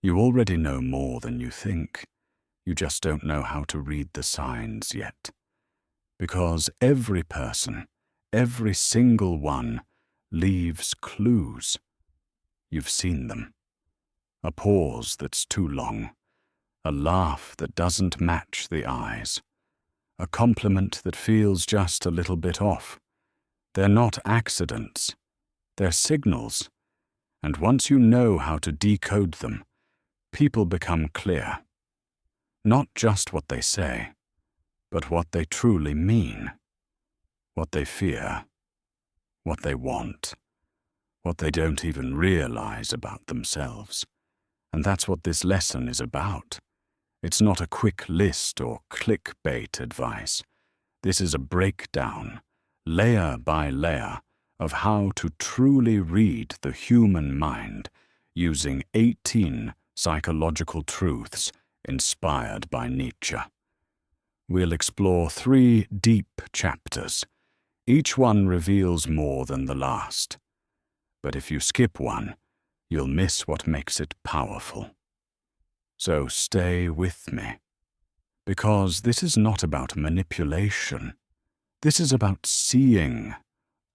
You already know more than you think. You just don't know how to read the signs yet. Because every person, every single one, leaves clues. You've seen them. A pause that's too long. A laugh that doesn't match the eyes. A compliment that feels just a little bit off. They're not accidents. They're signals. And once you know how to decode them, people become clear. Not just what they say, but what they truly mean. What they fear. What they want. What they don't even realize about themselves. And that's what this lesson is about. It's not a quick list or clickbait advice. This is a breakdown, layer by layer, of how to truly read the human mind using 18 psychological truths inspired by Nietzsche. We'll explore 3 deep chapters. Each one reveals more than the last. But if you skip one, you'll miss what makes it powerful. So stay with me, because this is not about manipulation. This is about seeing,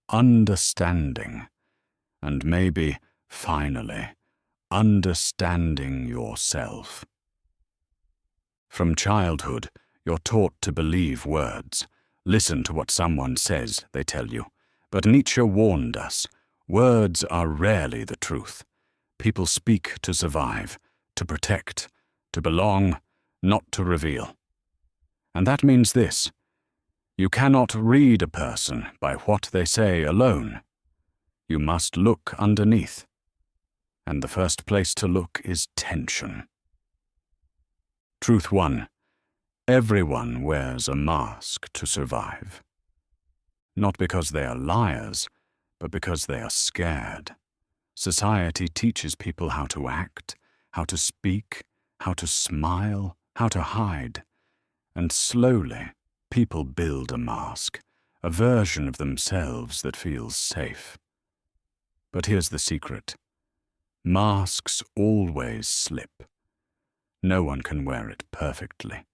understanding, and maybe, finally, understanding yourself. From childhood, you're taught to believe words. Listen to what someone says, they tell you. But Nietzsche warned us, words are rarely the truth. People speak to survive, to protect, to belong, not to reveal. And that means this: you cannot read a person by what they say alone. You must look underneath. And the first place to look is tension. Truth 1. Everyone wears a mask to survive. Not because they are liars, but because they are scared. Society teaches people how to act, how to speak, how to smile, how to hide. And slowly, people build a mask, a version of themselves that feels safe. But here's the secret. Masks always slip. No one can wear it perfectly.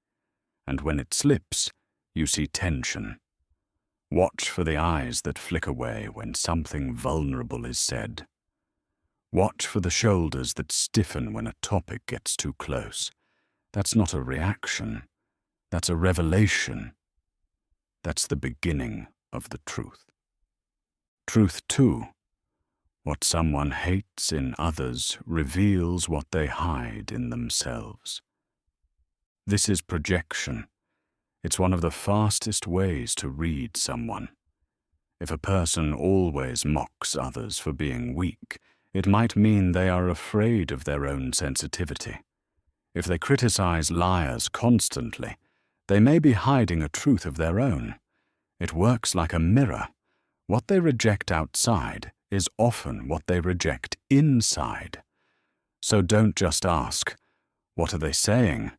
And when it slips, you see tension. Watch for the eyes that flick away when something vulnerable is said. Watch for the shoulders that stiffen when a topic gets too close. That's not a reaction. That's a revelation. That's the beginning of the truth. Truth 2. What someone hates in others reveals what they hide in themselves. This is projection. It's one of the fastest ways to read someone. If a person always mocks others for being weak, it might mean they are afraid of their own sensitivity. If they criticize liars constantly, they may be hiding a truth of their own. It works like a mirror. What they reject outside is often what they reject inside. So don't just ask, what are they saying?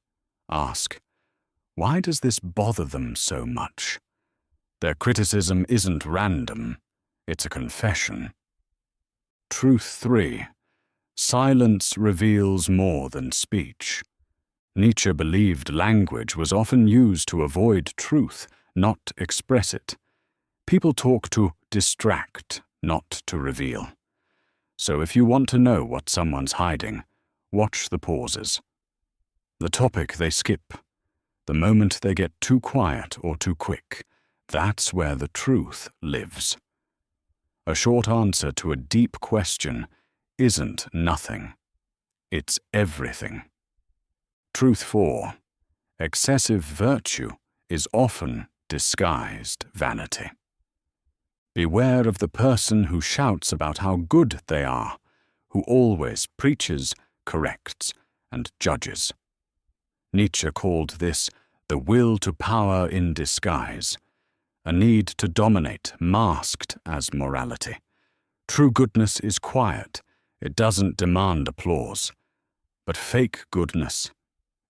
Ask, why does this bother them so much? Their criticism isn't random. It's a confession. Truth 3. Silence reveals more than speech. Nietzsche believed language was often used to avoid truth, not express it. People talk to distract, not to reveal. So if you want to know what someone's hiding, watch the pauses. The topic they skip. The moment they get too quiet or too quick. That's where the truth lives. A short answer to a deep question isn't nothing. It's everything. Truth 4. Excessive virtue is often disguised vanity. Beware of the person who shouts about how good they are, who always preaches, corrects, and judges. Nietzsche called this the will to power in disguise, a need to dominate masked as morality. True goodness is quiet. It doesn't demand applause. But fake goodness,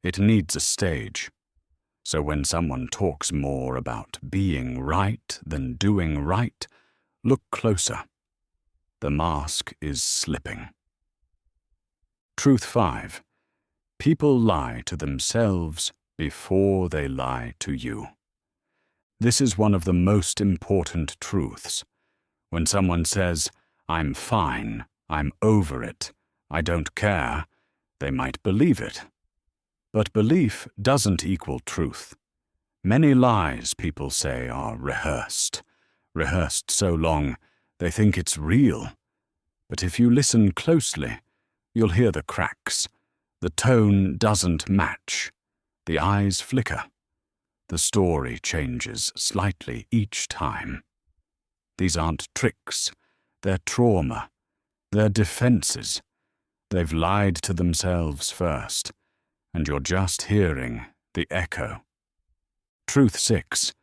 it needs a stage. So when someone talks more about being right than doing right, look closer. The mask is slipping. Truth 5. People lie to themselves before they lie to you. This is one of the most important truths. When someone says, "I'm fine, I'm over it, I don't care," they might believe it. But belief doesn't equal truth. Many lies people say are rehearsed so long they think it's real. But if you listen closely, you'll hear the cracks. The tone doesn't match. The eyes flicker. The story changes slightly each time. These aren't tricks. They're trauma. They're defenses. They've lied to themselves first, and you're just hearing the echo. Truth 6.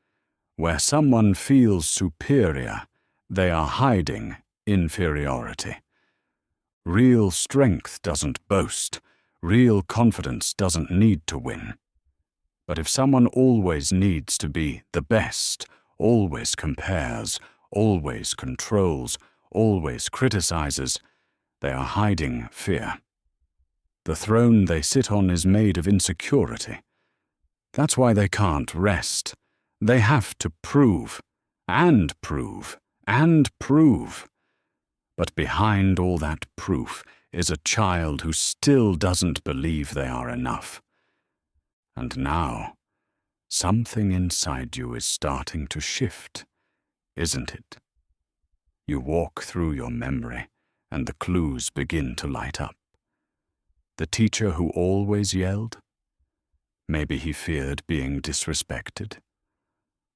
Where someone feels superior, they are hiding inferiority. Real strength doesn't boast. Real confidence doesn't need to win. But if someone always needs to be the best, always compares, always controls, always criticizes, they are hiding fear. The throne they sit on is made of insecurity. That's why they can't rest. They have to prove, and prove, and prove. But behind all that proof is a child who still doesn't believe they are enough. And now, something inside you is starting to shift, isn't it? You walk through your memory, and the clues begin to light up. The teacher who always yelled? Maybe he feared being disrespected.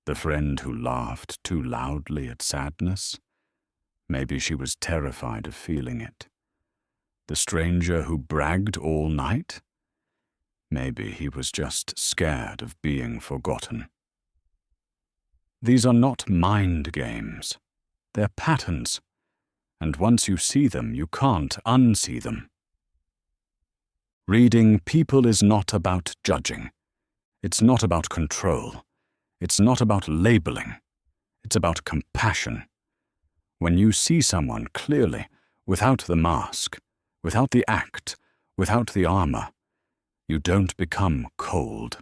The friend who laughed too loudly at sadness? Maybe she was terrified of feeling it. The stranger who bragged all night? Maybe he was just scared of being forgotten. These are not mind games. They're patterns. And once you see them, you can't unsee them. Reading people is not about judging. It's not about control. It's not about labeling. It's about compassion. When you see someone clearly, without the mask, without the act, without the armor, you don't become cold.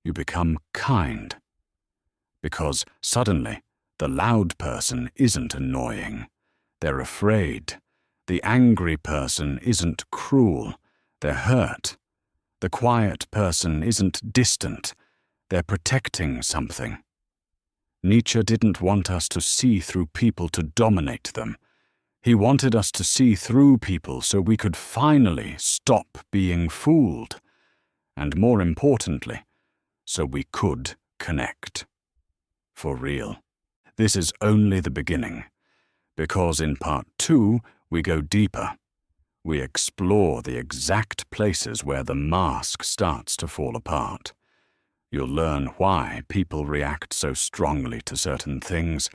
You become kind. Because suddenly, the loud person isn't annoying. They're afraid. The angry person isn't cruel. They're hurt. The quiet person isn't distant. They're protecting something. Nietzsche didn't want us to see through people to dominate them. He wanted us to see through people so we could finally stop being fooled. And more importantly, so we could connect. For real. This is only the beginning. Because in part 2, we go deeper. We explore the exact places where the mask starts to fall apart. You'll learn why people react so strongly to certain things,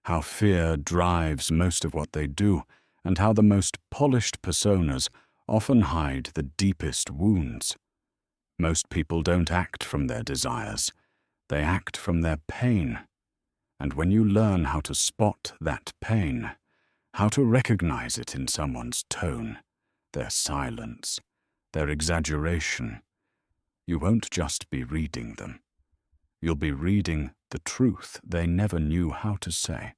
how fear drives most of what they do, and how the most polished personas often hide the deepest wounds. Most people don't act from their desires. They act from their pain. And when you learn how to spot that pain, how to recognize it in someone's tone, their silence, their exaggeration, you won't just be reading them. You'll be reading the truth they never knew how to say.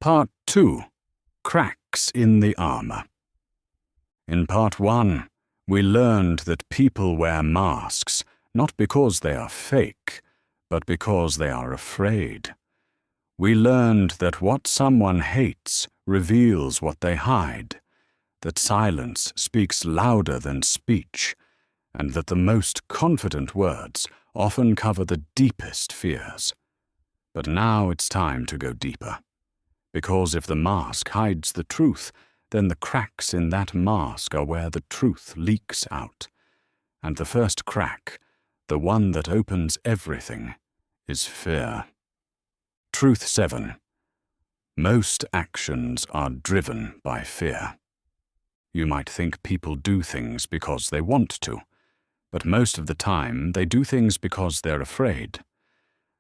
Part 2. Cracks in the armor. In Part 1, we learned that people wear masks not because they are fake, but because they are afraid. We learned that what someone hates reveals what they hide, that silence speaks louder than speech, and that the most confident words often cover the deepest fears. But now it's time to go deeper. Because if the mask hides the truth, then the cracks in that mask are where the truth leaks out. And the first crack, the one that opens everything, is fear. Truth 7. Most actions are driven by fear. You might think people do things because they want to, but most of the time they do things because they're afraid.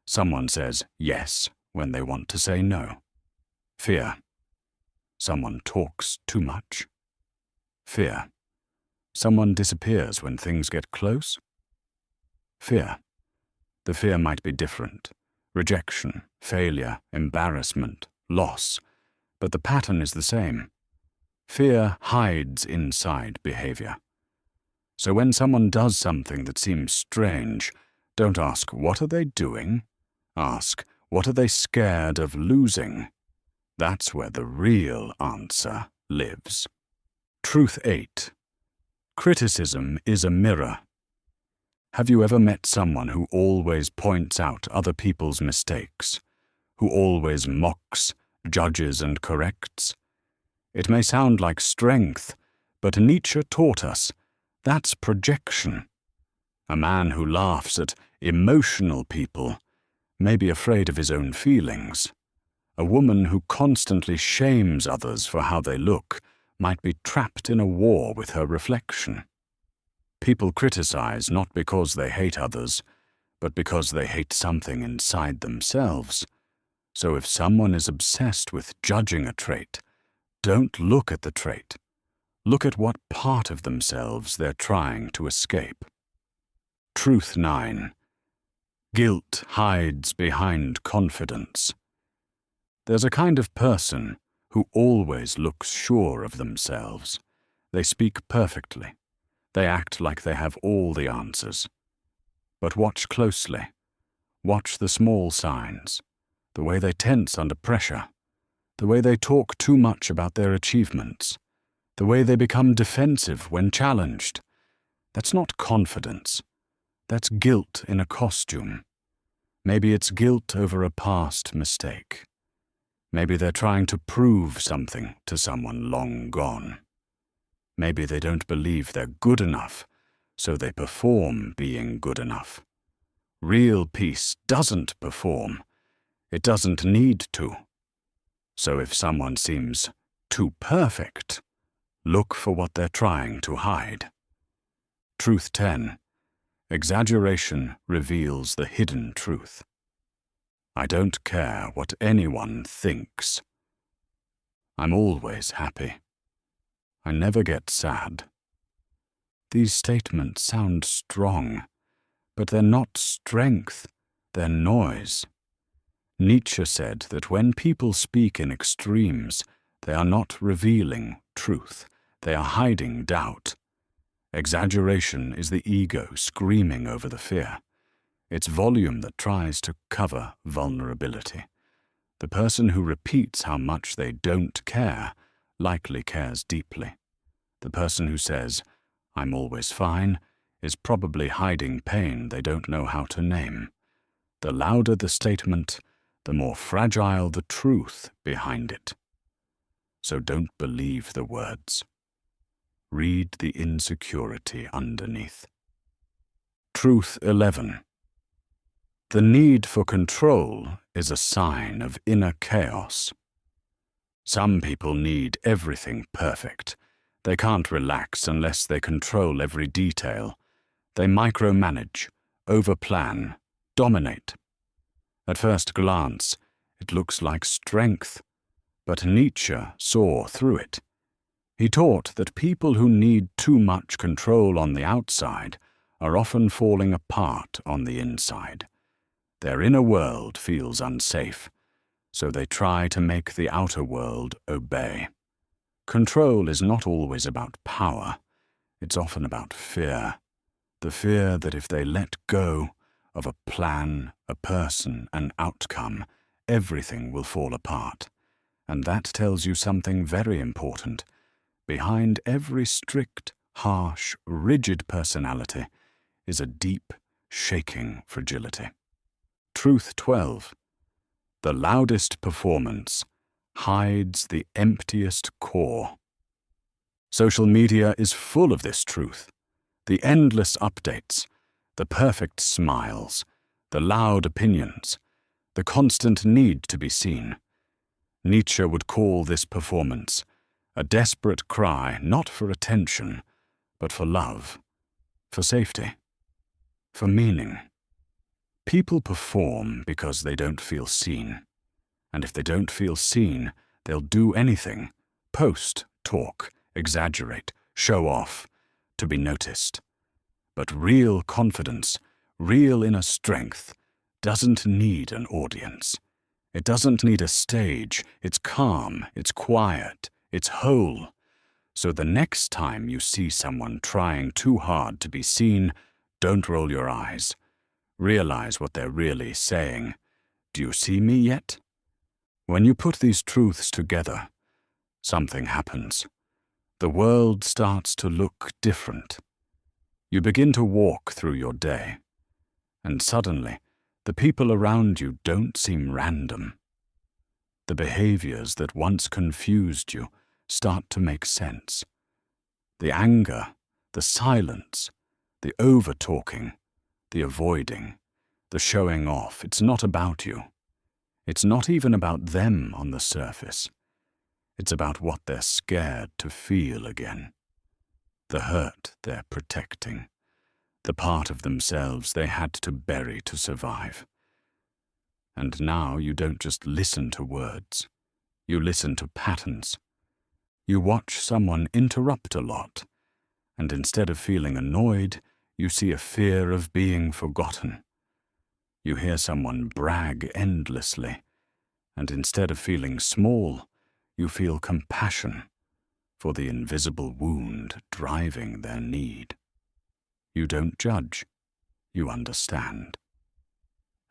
Someone says yes when they want to say no. Fear. Someone talks too much. Fear. Someone disappears when things get close? Fear. The fear might be different. Rejection, failure, embarrassment, loss. But the pattern is the same. Fear hides inside behavior. So when someone does something that seems strange, don't ask, what are they doing? Ask, what are they scared of losing? That's where the real answer lives. Truth 8. Criticism is a mirror. Have you ever met someone who always points out other people's mistakes, who always mocks, judges, and corrects? It may sound like strength, but Nietzsche taught us that's projection. A man who laughs at emotional people may be afraid of his own feelings. A woman who constantly shames others for how they look might be trapped in a war with her reflection. People criticize not because they hate others, but because they hate something inside themselves. So if someone is obsessed with judging a trait, don't look at the trait. Look at what part of themselves they're trying to escape. Truth 9. Guilt hides behind confidence. There's a kind of person who always looks sure of themselves. They speak perfectly. They act like they have all the answers. But watch closely. Watch the small signs, the way they tense under pressure, the way they talk too much about their achievements, the way they become defensive when challenged. That's not confidence. That's guilt in a costume. Maybe it's guilt over a past mistake. Maybe they're trying to prove something to someone long gone. Maybe they don't believe they're good enough, so they perform being good enough. Real peace doesn't perform. It doesn't need to. So if someone seems too perfect, look for what they're trying to hide. Truth 10. Exaggeration reveals the hidden truth. I don't care what anyone thinks. I'm always happy. I never get sad. These statements sound strong, but they're not strength, they're noise. Nietzsche said that when people speak in extremes, they are not revealing truth, they are hiding doubt. Exaggeration is the ego screaming over the fear. It's volume that tries to cover vulnerability. The person who repeats how much they don't care likely cares deeply. The person who says, "I'm always fine," is probably hiding pain they don't know how to name. The louder the statement, the more fragile the truth behind it. So don't believe the words. Read the insecurity underneath. Truth 11. The need for control is a sign of inner chaos. Some people need everything perfect. They can't relax unless they control every detail. They micromanage, overplan, dominate. At first glance, it looks like strength, but Nietzsche saw through it. He taught that people who need too much control on the outside are often falling apart on the inside. Their inner world feels unsafe, so they try to make the outer world obey. Control is not always about power. It's often about fear. The fear that if they let go of a plan, a person, an outcome, everything will fall apart. And that tells you something very important. Behind every strict, harsh, rigid personality is a deep, shaking fragility. Truth 12. The loudest performance hides the emptiest core. Social media is full of this truth. The endless updates, the perfect smiles, the loud opinions, the constant need to be seen. Nietzsche would call this performance a desperate cry not for attention, but for love, for safety, for meaning. People perform because they don't feel seen. And if they don't feel seen, they'll do anything, post, talk, exaggerate, show off, to be noticed. But real confidence, real inner strength, doesn't need an audience. It doesn't need a stage. It's calm, it's quiet, it's whole. So the next time you see someone trying too hard to be seen, don't roll your eyes. Realize what they're really saying. Do you see me yet? When you put these truths together, something happens. The world starts to look different. You begin to walk through your day, and suddenly, the people around you don't seem random. The behaviors that once confused you start to make sense. The anger, the silence, the over-talking, the avoiding, the showing off, it's not about you. It's not even about them on the surface. It's about what they're scared to feel again. The hurt they're protecting. The part of themselves they had to bury to survive. And now you don't just listen to words. You listen to patterns. You watch someone interrupt a lot, and instead of feeling annoyed, you see a fear of being forgotten. You hear someone brag endlessly, and instead of feeling small, you feel compassion for the invisible wound driving their need. You don't judge, you understand.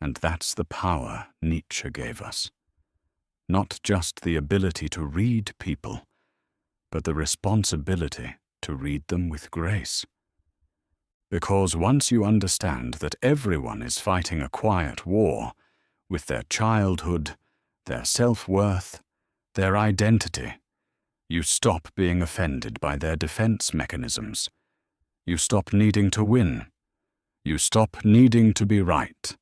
And that's the power Nietzsche gave us. Not just the ability to read people, but the responsibility to read them with grace. Because once you understand that everyone is fighting a quiet war with their childhood, their self-worth, their identity, you stop being offended by their defense mechanisms. You stop needing to win. You stop needing to be right.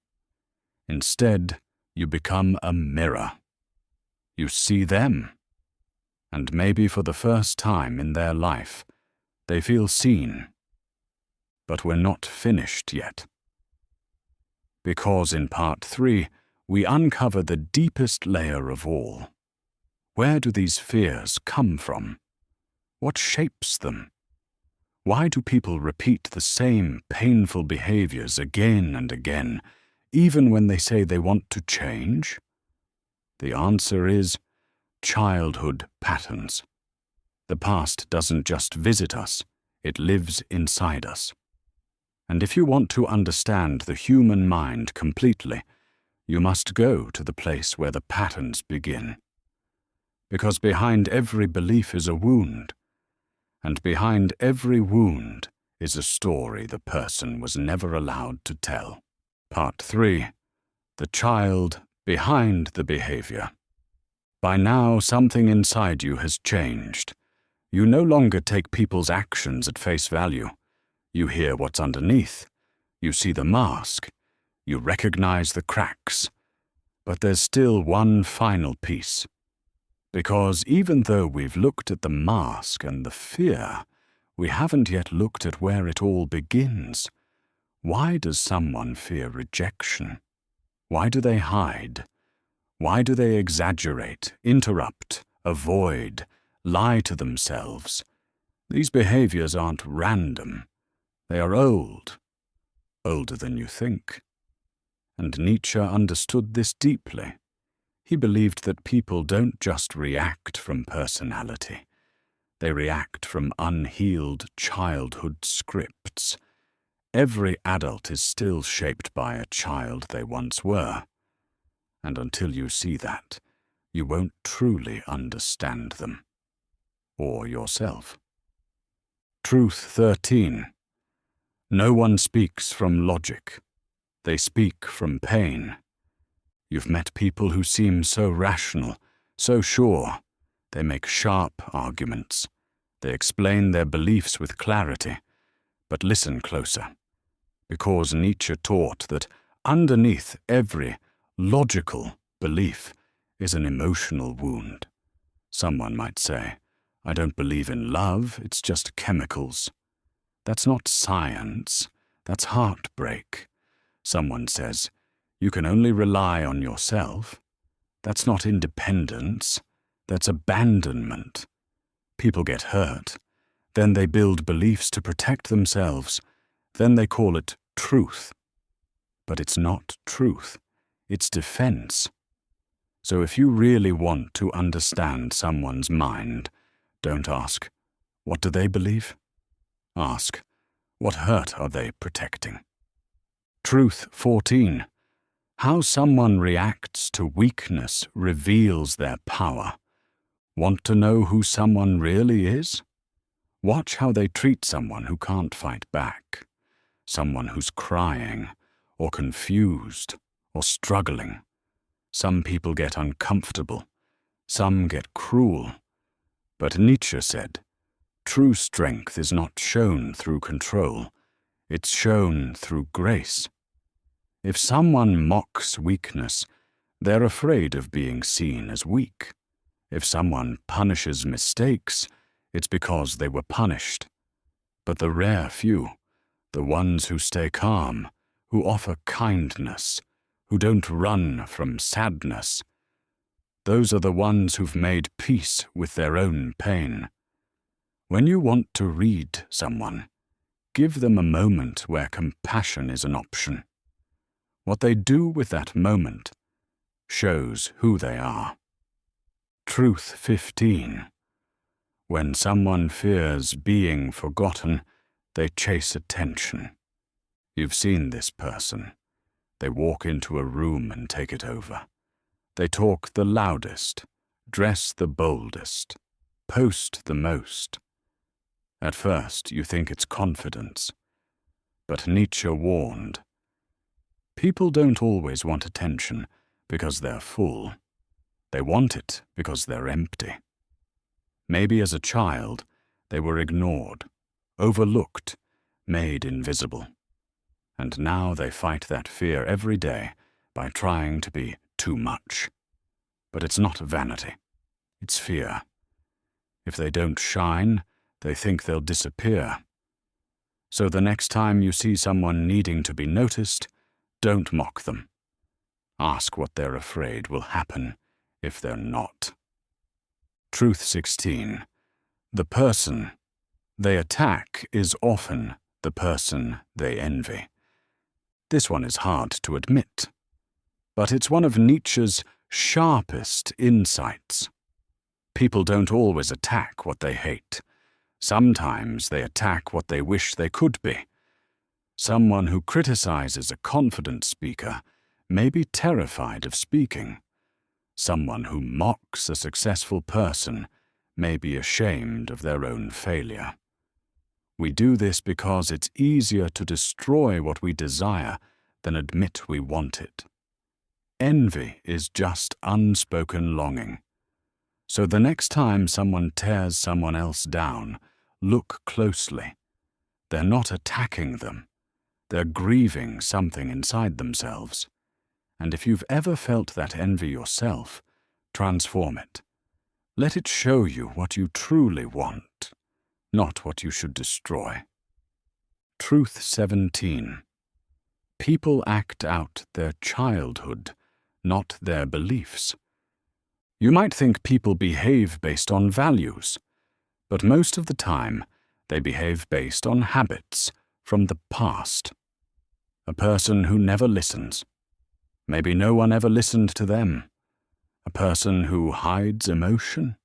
Instead, you become a mirror. You see them, and maybe for the first time in their life, they feel seen. But we're not finished yet. Because in part 3, we uncover the deepest layer of all. Where do these fears come from? What shapes them? Why do people repeat the same painful behaviors again and again, even when they say they want to change? The answer is childhood patterns. The past doesn't just visit us, it lives inside us. And if you want to understand the human mind completely, you must go to the place where the patterns begin. Because behind every belief is a wound, and behind every wound is a story the person was never allowed to tell. Part 3. The child behind the behavior. By now, something inside you has changed. You no longer take people's actions at face value. You hear what's underneath. You see the mask. You recognize the cracks. But there's still one final piece. Because even though we've looked at the mask and the fear, we haven't yet looked at where it all begins. Why does someone fear rejection? Why do they hide? Why do they exaggerate, interrupt, avoid, lie to themselves? These behaviors aren't random. They are old, older than you think. And Nietzsche understood this deeply. He believed that people don't just react from personality. They react from unhealed childhood scripts. Every adult is still shaped by a child they once were. And until you see that, you won't truly understand them. Or yourself. Truth 13. No one speaks from logic. They speak from pain. You've met people who seem so rational, so sure. They make sharp arguments. They explain their beliefs with clarity. But listen closer. Because Nietzsche taught that underneath every logical belief is an emotional wound. Someone might say, I don't believe in love, it's just chemicals. That's not science, that's heartbreak. Someone says, you can only rely on yourself. That's not independence, that's abandonment. People get hurt. Then they build beliefs to protect themselves. Then they call it truth. But it's not truth. It's defense. So if you really want to understand someone's mind, don't ask, what do they believe? Ask, what hurt are they protecting? Truth 14. How someone reacts to weakness reveals their power. Want to know who someone really is? Watch how they treat someone who can't fight back, someone who's crying, or confused, or struggling. Some people get uncomfortable, some get cruel. But Nietzsche said, true strength is not shown through control, it's shown through grace. If someone mocks weakness, they're afraid of being seen as weak. If someone punishes mistakes, it's because they were punished. But the rare few, the ones who stay calm, who offer kindness, who don't run from sadness, those are the ones who've made peace with their own pain. When you want to read someone, give them a moment where compassion is an option. What they do with that moment shows who they are. Truth 15. When someone fears being forgotten, they chase attention. You've seen this person. They walk into a room and take it over. They talk the loudest, dress the boldest, post the most. At first, you think it's confidence. But Nietzsche warned, people don't always want attention because they're full. They want it because they're empty. Maybe as a child, they were ignored, overlooked, made invisible. And now they fight that fear every day by trying to be too much. But it's not vanity. It's fear. If they don't shine, they think they'll disappear. So the next time you see someone needing to be noticed, don't mock them. Ask what they're afraid will happen if they're not. Truth 16. The person they attack is often the person they envy. This one is hard to admit, but it's one of Nietzsche's sharpest insights. People don't always attack what they hate. Sometimes they attack what they wish they could be. Someone who criticizes a confident speaker may be terrified of speaking. Someone who mocks a successful person may be ashamed of their own failure. We do this because it's easier to destroy what we desire than admit we want it. Envy is just unspoken longing. So the next time someone tears someone else down, look closely. They're not attacking them. They're grieving something inside themselves. And if you've ever felt that envy yourself, transform it. Let it show you what you truly want, not what you should destroy. Truth 17. People act out their childhood, not their beliefs. You might think people behave based on values, but most of the time they behave based on habits from the past. A person who never listens. Maybe no one ever listened to them. A person who hides emotion.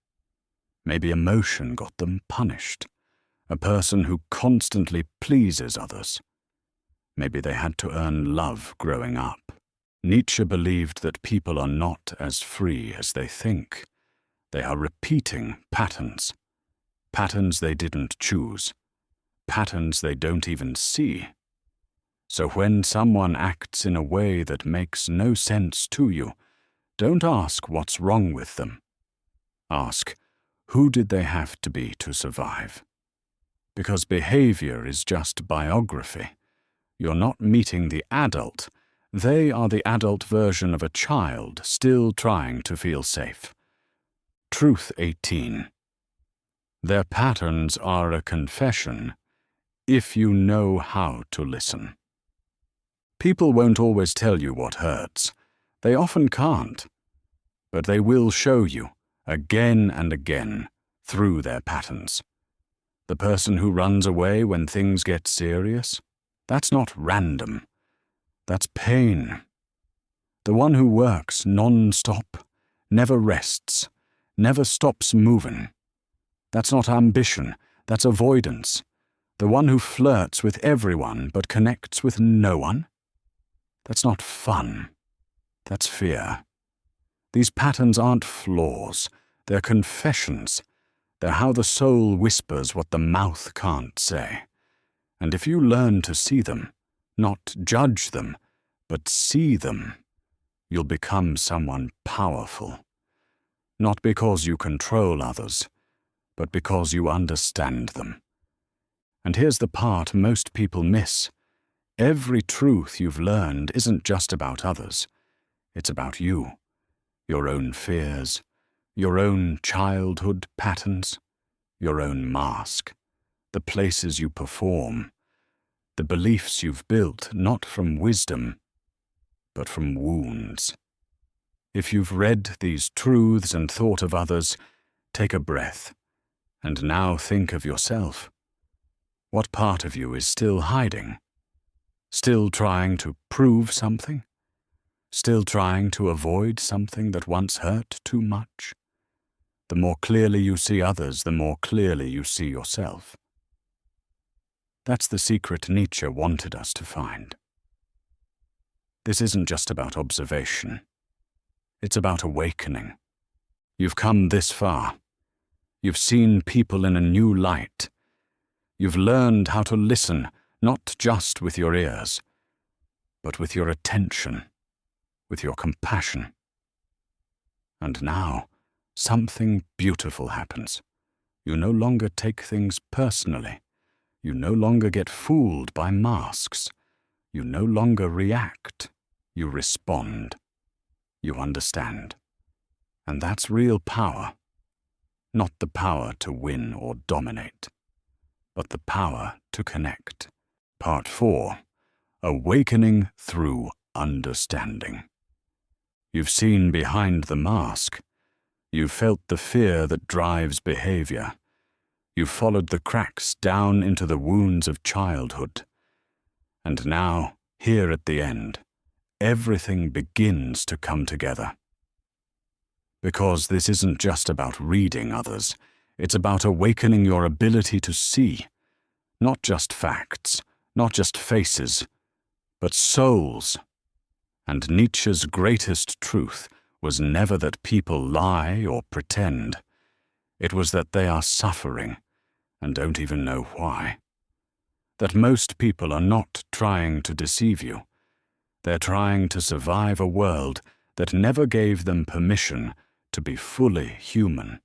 Maybe emotion got them punished. A person who constantly pleases others. Maybe they had to earn love growing up. Nietzsche believed that people are not as free as they think. They are repeating patterns. Patterns they didn't choose. Patterns they don't even see. So when someone acts in a way that makes no sense to you, don't ask what's wrong with them. Ask, who did they have to be to survive? Because behavior is just biography. You're not meeting the adult. They are the adult version of a child still trying to feel safe. Truth 18. Their patterns are a confession if you know how to listen. People won't always tell you what hurts. They often can't. But they will show you, again and again, through their patterns. The person who runs away when things get serious? That's not random. That's pain. The one who works non-stop, never rests, never stops moving. That's not ambition, that's avoidance. The one who flirts with everyone but connects with no one? That's not fun. That's fear. These patterns aren't flaws, they're confessions. They're how the soul whispers what the mouth can't say. And if you learn to see them, not judge them, but see them, you'll become someone powerful. Not because you control others, but because you understand them. And here's the part most people miss. Every truth you've learned isn't just about others. It's about you, your own fears, your own childhood patterns, your own mask, the places you perform, the beliefs you've built not from wisdom, but from wounds. If you've read these truths and thought of others, take a breath, and now think of yourself. What part of you is still hiding? Still trying to prove something? Still trying to avoid something that once hurt too much? The more clearly you see others, the more clearly you see yourself. That's the secret Nietzsche wanted us to find. This isn't just about observation. It's about awakening. You've come this far. You've seen people in a new light. You've learned how to listen, not just with your ears, but with your attention, with your compassion. And now, something beautiful happens. You no longer take things personally. You no longer get fooled by masks. You no longer react. You respond. You understand. And that's real power. Not the power to win or dominate, but the power to connect. Part 4. Awakening through understanding. You've seen behind the mask. You've felt the fear that drives behavior. You've followed the cracks down into the wounds of childhood. And now, here at the end, everything begins to come together. Because this isn't just about reading others, it's about awakening your ability to see, not just facts, not just faces, but souls. And Nietzsche's greatest truth was never that people lie or pretend. It was that they are suffering and don't even know why. That most people are not trying to deceive you. They're trying to survive a world that never gave them permission to be fully human.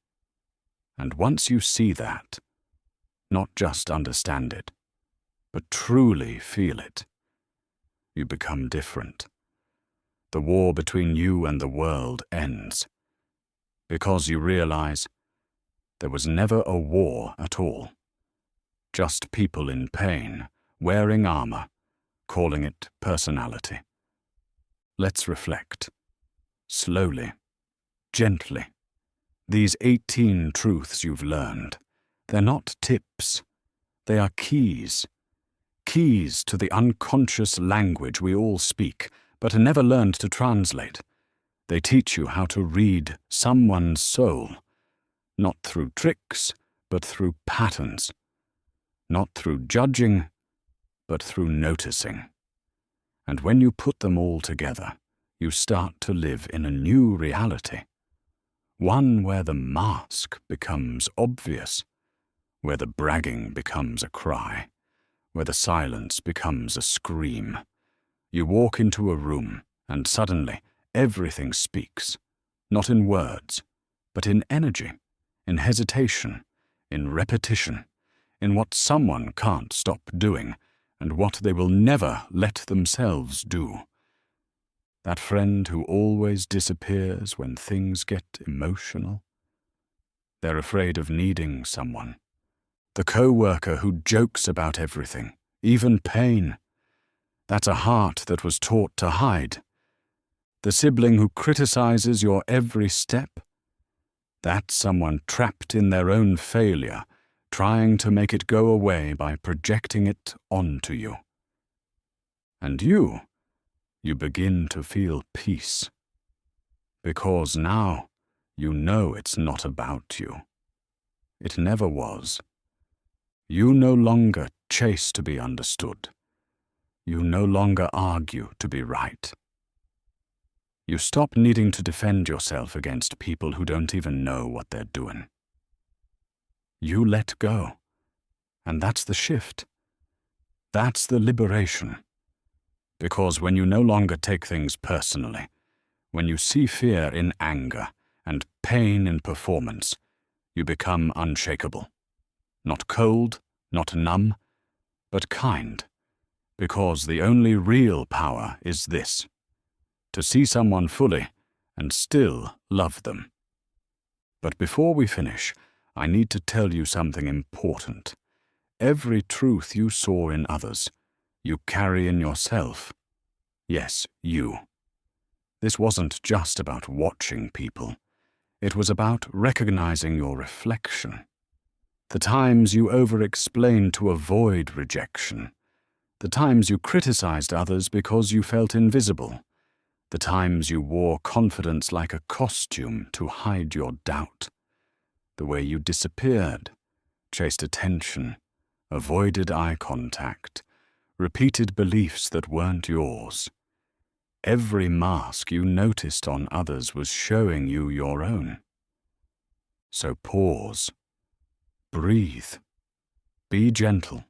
And once you see that, not just understand it, but truly feel it, you become different. The war between you and the world ends, because you realize there was never a war at all. Just people in pain, wearing armor, calling it personality. Let's reflect. Slowly, gently. These 18 truths you've learned, they're not tips. They are keys. Keys to the unconscious language we all speak, but are never learned to translate. They teach you how to read someone's soul, not through tricks, but through patterns. Not through judging, but through noticing. And when you put them all together, you start to live in a new reality. One where the mask becomes obvious, where the bragging becomes a cry, where the silence becomes a scream. You walk into a room, and suddenly everything speaks, not in words, but in energy, in hesitation, in repetition, in what someone can't stop doing, and what they will never let themselves do. That friend who always disappears when things get emotional. They're afraid of needing someone. The co-worker who jokes about everything, even pain. That's a heart that was taught to hide. The sibling who criticizes your every step. That's someone trapped in their own failure, trying to make it go away by projecting it onto you. And you begin to feel peace, because now you know it's not about you. It never was. You no longer chase to be understood. You no longer argue to be right. You stop needing to defend yourself against people who don't even know what they're doing. You let go, and that's the shift. That's the liberation. Because when you no longer take things personally, when you see fear in anger and pain in performance, you become unshakable. Not cold, not numb, but kind. Because the only real power is this: to see someone fully and still love them. But before we finish, I need to tell you something important. Every truth you saw in others, you carry in yourself. Yes, you. This wasn't just about watching people. It was about recognizing your reflection. The times you over-explained to avoid rejection. The times you criticized others because you felt invisible. The times you wore confidence like a costume to hide your doubt. The way you disappeared, chased attention, avoided eye contact, repeated beliefs that weren't yours. Every mask you noticed on others was showing you your own. So pause. Breathe. Be gentle.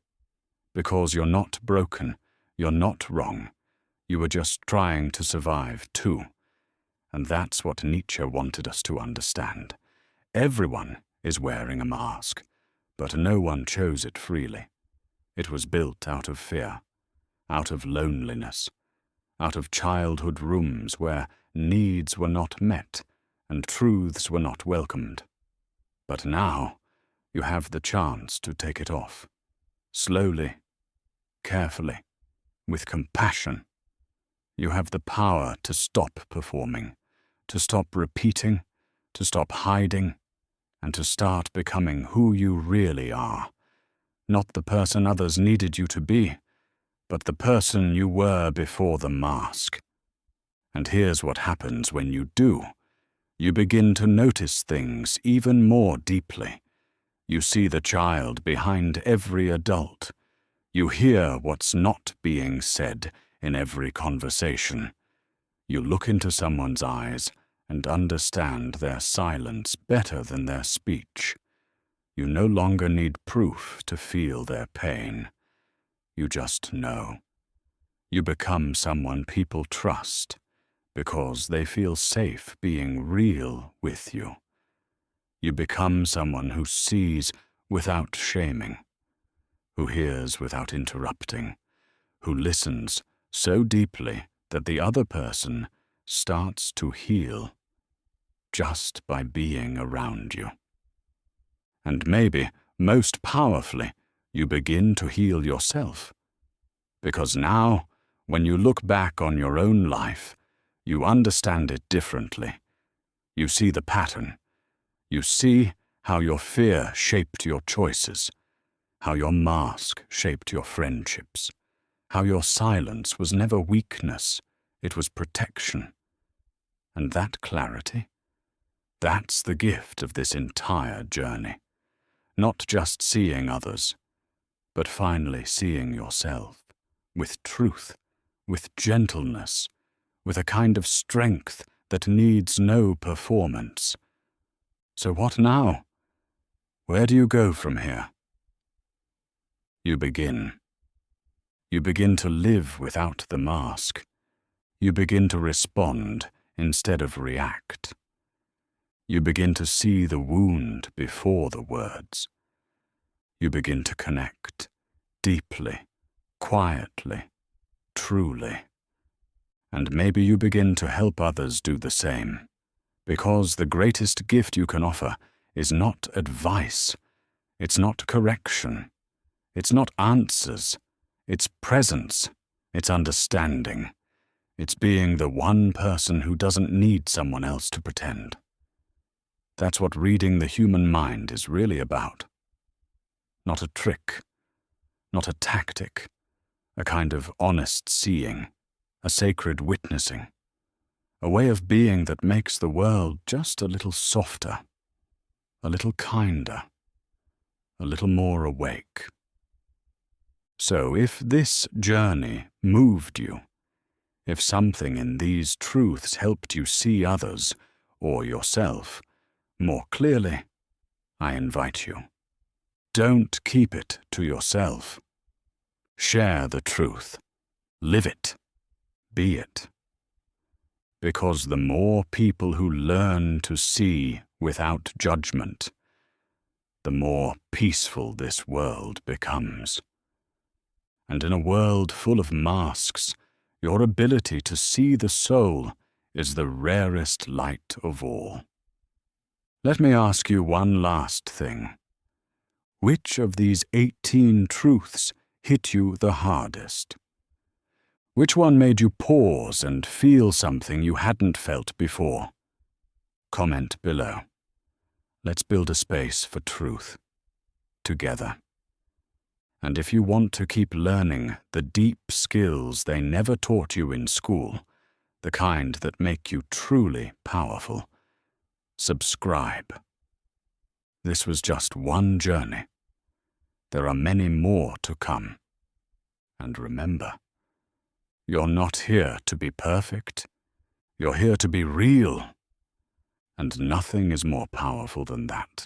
Because you're not broken, you're not wrong. You were just trying to survive too. And that's what Nietzsche wanted us to understand. Everyone is wearing a mask, but no one chose it freely. It was built out of fear, out of loneliness, out of childhood rooms where needs were not met and truths were not welcomed. But now you have the chance to take it off, slowly, carefully, with compassion. You have the power to stop performing, to stop repeating, to stop hiding, and to start becoming who you really are. Not the person others needed you to be, but the person you were before the mask. And here's what happens when you do. You begin to notice things even more deeply. You see the child behind every adult. You hear what's not being said in every conversation. You look into someone's eyes and understand their silence better than their speech. You no longer need proof to feel their pain. You just know. You become someone people trust because they feel safe being real with you. You become someone who sees without shaming, who hears without interrupting, who listens so deeply that the other person starts to heal just by being around you. And maybe, most powerfully, you begin to heal yourself. Because now, when you look back on your own life, you understand it differently. You see the pattern. You see how your fear shaped your choices, how your mask shaped your friendships, how your silence was never weakness, it was protection. And that clarity, that's the gift of this entire journey. Not just seeing others, but finally seeing yourself, with truth, with gentleness, with a kind of strength that needs no performance. So what now? Where do you go from here? You begin. You begin to live without the mask. You begin to respond instead of react. You begin to see the wound before the words. You begin to connect, deeply, quietly, truly. And maybe you begin to help others do the same, because the greatest gift you can offer is not advice, it's not correction, it's not answers, it's presence, it's understanding, it's being the one person who doesn't need someone else to pretend. That's what reading the human mind is really about. not a trick, not a tactic, a kind of honest seeing, a sacred witnessing, a way of being that makes the world just a little softer, a little kinder, a little more awake. So if this journey moved you, if something in these truths helped you see others, or yourself, more clearly, I invite you. Don't keep it to yourself. Share the truth. Live it. Be it. Because the more people who learn to see without judgment, the more peaceful this world becomes. And in a world full of masks, your ability to see the soul is the rarest light of all. Let me ask you one last thing. Which of these 18 truths hit you the hardest? Which one made you pause and feel something you hadn't felt before? Comment below. Let's build a space for truth, together. And if you want to keep learning the deep skills they never taught you in school, the kind that make you truly powerful, subscribe. This was just one journey. There are many more to come. And remember, you're not here to be perfect. You're here to be real. And nothing is more powerful than that.